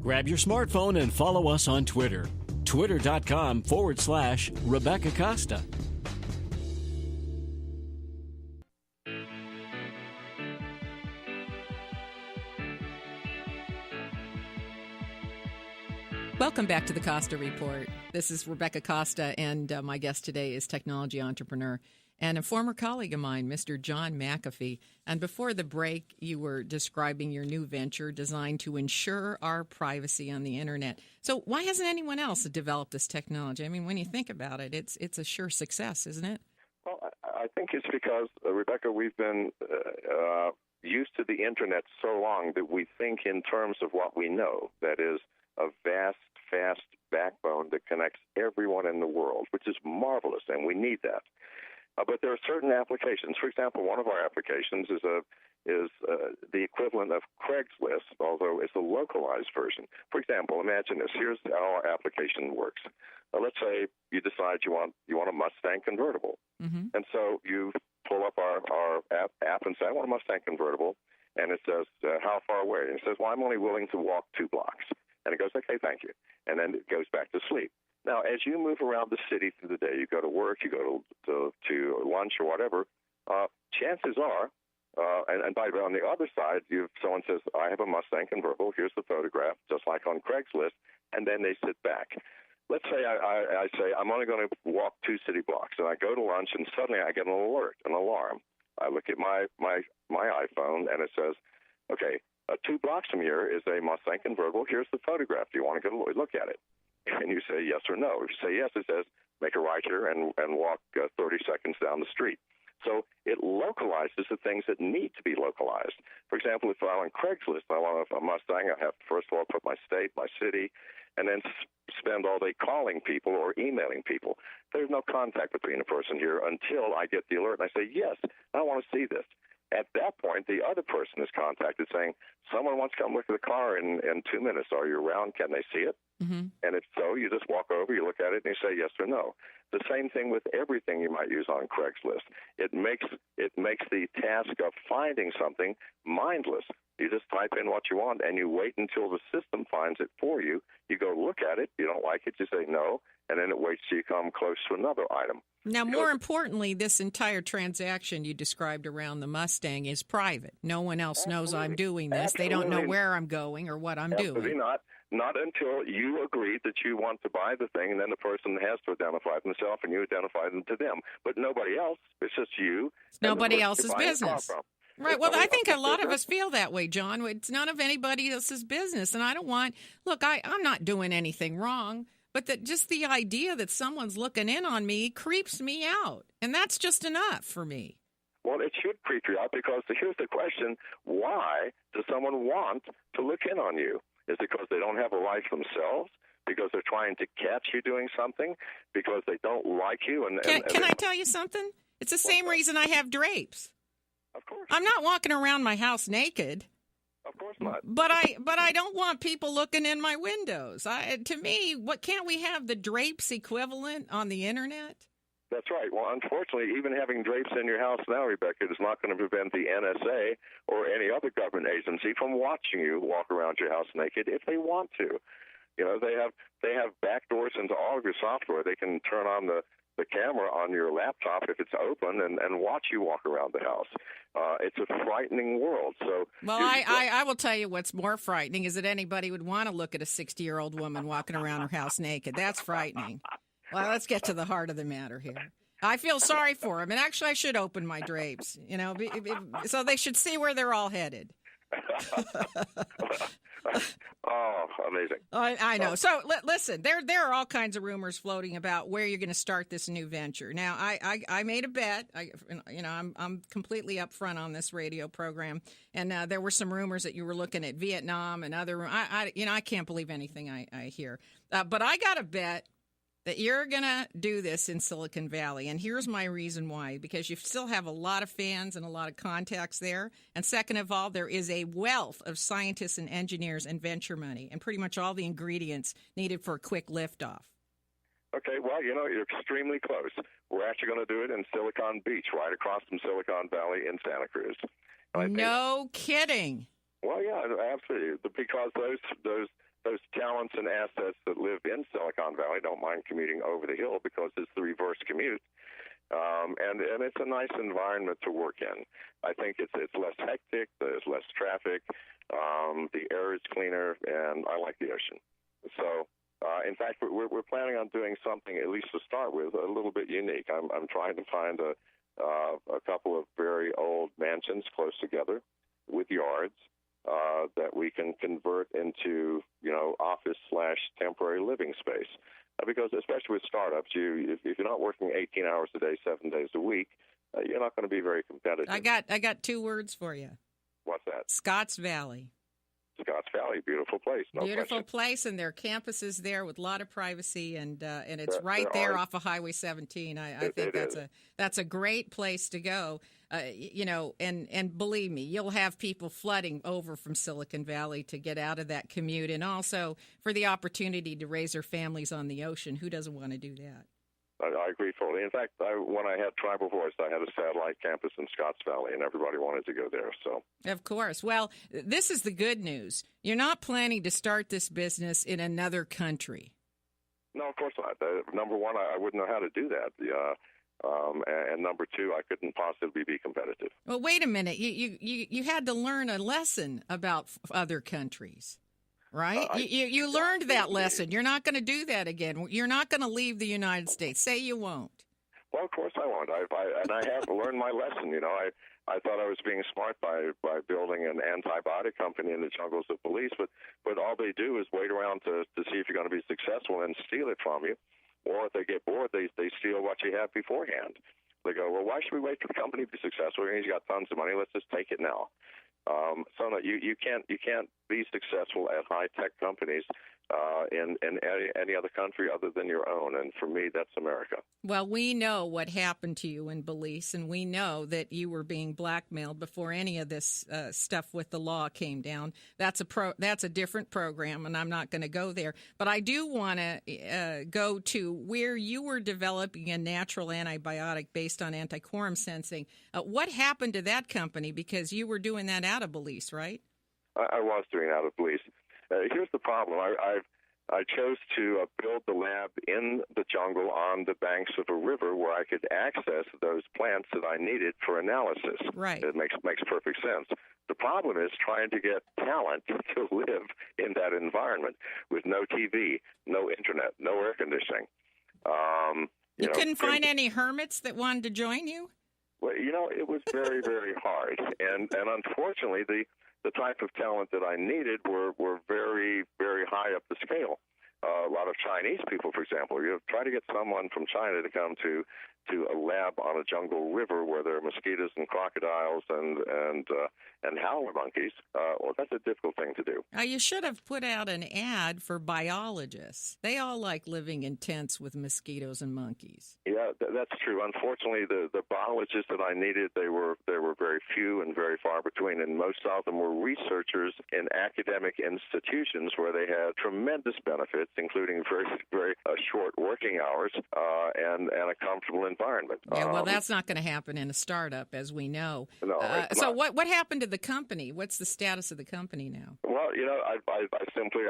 Grab your smartphone and follow us on Twitter. Twitter.com/Rebecca Costa. Welcome back to the Costa Report. This is Rebecca Costa, and my guest today is technology entrepreneur and a former colleague of mine, Mr. John McAfee. And before the break, you were describing your new venture designed to ensure our privacy on the Internet. So why hasn't anyone else developed this technology? I mean, when you think about it, it's a sure success, isn't it? Well, I think it's because, Rebecca, we've been used to the Internet so long that we think in terms of what we know. That is, a vast, fast backbone that connects everyone in the world, which is marvelous, and we need that. But there are certain applications. For example, one of our applications is the equivalent of Craigslist, although it's a localized version. For example, imagine this. Here's how our application works. Let's say you decide you want a Mustang convertible, and so you pull up our app and say, I want a Mustang convertible, and it says, how far away? And it says, well, I'm only willing to walk 2 blocks. And it goes, okay, thank you. And then it goes back to sleep. Now, as you move around the city through the day, you go to work, you go to lunch or whatever, chances are, and by the way, on the other side, someone says, I have a Mustang convertible, here's the photograph, just like on Craigslist, and then they sit back. Let's say I say, I'm only going to walk 2 city blocks, and I go to lunch, and suddenly I get an alert, an alarm. I look at my iPhone, and it says, okay, 2 blocks from here is a Mustang convertible. Here's the photograph. Do you want to go look at it? And you say yes or no. If you say yes, it says make a right here and walk 30 seconds down the street. So it localizes the things that need to be localized. For example, if I'm on Craigslist, I want a Mustang, I have to first of all put my state, my city, and then spend all day calling people or emailing people. There's no contact between a person here until I get the alert and I say, yes, I want to see this. At that point, the other person is contacted saying, someone wants to come look at the car in 2 minutes. Are you around? Can they see it? And if so, you just walk over, you look at it, and you say yes or no. The same thing with everything you might use on Craigslist. It makes the task of finding something mindless. You just type in what you want, and you wait until the system finds it for you. You go look at it. You don't like it, you say no, and then it waits till you come close to another item. Now, more importantly, this entire transaction you described around the Mustang is private. No one else knows I'm doing this. They don't know where I'm going or what I'm doing. Not until you agree that you want to buy the thing, and then the person has to identify themselves, and you identify them to them. But nobody else. It's just you. It's nobody else's business. Right. Well, I think a lot of us feel that way, John. It's none of anybody else's business. And I don't want – look, I'm not doing anything wrong. But just the idea that someone's looking in on me creeps me out. And that's just enough for me. Well, it should creep you out because here's the question. Why does someone want to look in on you? Is it because they don't have a life themselves? Because they're trying to catch you doing something? Because they don't like you? Can I tell you something? It's the same reason I have drapes. Of course. I'm not walking around my house naked. Of course not. But I don't want people looking in my windows. To me, can't we have the drapes equivalent on the Internet? That's right. Well, unfortunately, even having drapes in your house now, Rebecca, is not going to prevent the NSA or any other government agency from watching you walk around your house naked if they want to. You know, they have backdoors into all of your software. They can turn on the camera on your laptop if it's open and watch you walk around the house. It's a frightening world. So, well, I will tell you what's more frightening is that anybody would want to look at a 60-year-old woman walking around her house naked. That's frightening. Well, let's get to the heart of the matter here. I feel sorry for them, and actually I should open my drapes, so they should see where they're all headed. Oh, amazing. I know. So listen, there are all kinds of rumors floating about where you're going to start this new venture. Now, I made a bet. I'm completely upfront on this radio program, and there were some rumors that you were looking at Vietnam and other. I can't believe anything I hear. But I got a bet that you're going to do this in Silicon Valley. And here's my reason why. Because you still have a lot of fans and a lot of contacts there. And second of all, there is a wealth of scientists and engineers and venture money and pretty much all the ingredients needed for a quick liftoff. Okay, well, you're extremely close. We're actually going to do it in Silicon Beach, right across from Silicon Valley in Santa Cruz. No kidding. Well, yeah, absolutely. Because those those talents and assets that live in Silicon Valley don't mind commuting over the hill because it's the reverse commute. And it's a nice environment to work in. I think it's less hectic, there's less traffic, the air is cleaner, and I like the ocean. So, in fact, we're planning on doing something, at least to start with, a little bit unique. I'm trying to find a couple of very old mansions close together with yards that we can convert into, office/temporary living space. Because especially with startups, if you're not working 18 hours a day, 7 days a week, you're not going to be very competitive. I got 2 words for you. What's that? Scotts Valley. Scotts Valley, beautiful place. No beautiful question. place, and there are campuses there with a lot of privacy, and it's right there off of Highway 17. I think that's a great place to go. And believe me, you'll have people flooding over from Silicon Valley to get out of that commute, and also for the opportunity to raise their families on the ocean. Who doesn't want to do that? I agree totally. In fact, when I had Tribal Voice, I had a satellite campus in Scotts Valley, and everybody wanted to go there. So, of course. Well, this is the good news. You're not planning to start this business in another country. No, of course not. Number one, I wouldn't know how to do that. And number two, I couldn't possibly be competitive. Well, wait a minute. You had to learn a lesson about other countries. Right? You learned that lesson. You're not going to do that again. You're not going to leave the United States. Say you won't. Well, of course I won't. I have learned my lesson. I thought I was being smart by building an antibiotic company in the jungles of Belize, but all they do is wait around to see if you're going to be successful and steal it from you. Or if they get bored, they steal what you have beforehand. They go, well, why should we wait for the company to be successful? He's got tons of money. Let's just take it now. So no, you can't be successful at high tech companies in any other country other than your own, and for me, that's America. Well, we know what happened to you in Belize, and we know that you were being blackmailed before any of this stuff with the law came down. That's a different program, and I'm not going to go there. But I do want to go to where you were developing a natural antibiotic based on antiquorum sensing. What happened to that company? Because you were doing that out of Belize, right? I was doing it out of Belize. Here's the problem. I chose to build the lab in the jungle on the banks of a river where I could access those plants that I needed for analysis. Right. It makes perfect sense. The problem is trying to get talent to live in that environment with no TV, no internet, no air conditioning. You couldn't find any hermits that wanted to join you? Well, it was very, very hard. And unfortunately, the type of talent that I needed were very, very high up the scale. A lot of Chinese people, for example. You try to get someone from China to come to a lab on a jungle river where there are mosquitoes and crocodiles and howler monkeys. Well, that's a difficult thing to do. You should have put out an ad for biologists. They all like living in tents with mosquitoes and monkeys. Yeah, that's true. Unfortunately, the biologists that I needed, they were very few and very far between, and most of them were researchers in academic institutions where they had tremendous benefits, including very, very short working hours and a comfortable environment. Yeah, well, that's not going to happen in a startup, as we know. No, so what happened to the company? What's the status of the company now? Well, I simply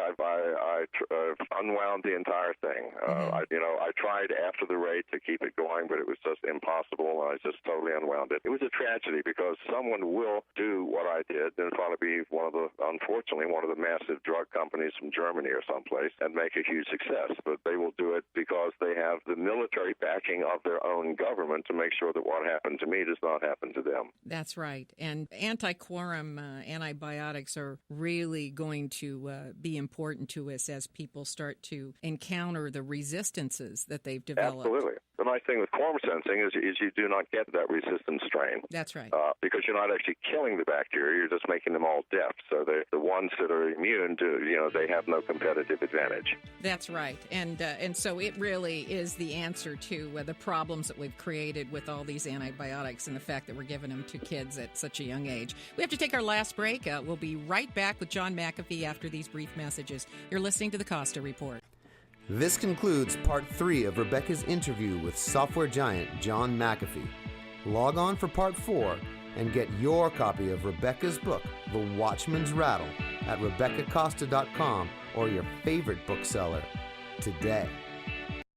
unwound the entire thing. I tried after the raid to keep it going, but it was just impossible. I just totally unwound it. It was a tragedy because someone will do what I did and probably be unfortunately one of the massive drug companies from Germany or someplace and make a huge success. But they will do it because they have the military backing of their own government to make sure that what happened to me does not happen to them. That's right. And antiquorum antibiotics are really going to be important to us as people start to encounter the resistances that they've developed. Absolutely. The nice thing with quorum sensing is you do not get that resistant strain. That's right. Because you're not actually killing the bacteria, you're just making them all deaf. So the ones that are immune they have no competitive advantage. That's right. And so it really is the answer to the problems that we've created with all these antibiotics and the fact that we're giving them to kids at such a young age. We have to take our last break. We'll be right back with John McAfee after these brief messages. You're listening to the Costa Report. This concludes Part 3 of Rebecca's interview with software giant John McAfee. Log on for Part 4 and get your copy of Rebecca's book, The Watchman's Rattle, at RebeccaCosta.com or your favorite bookseller today.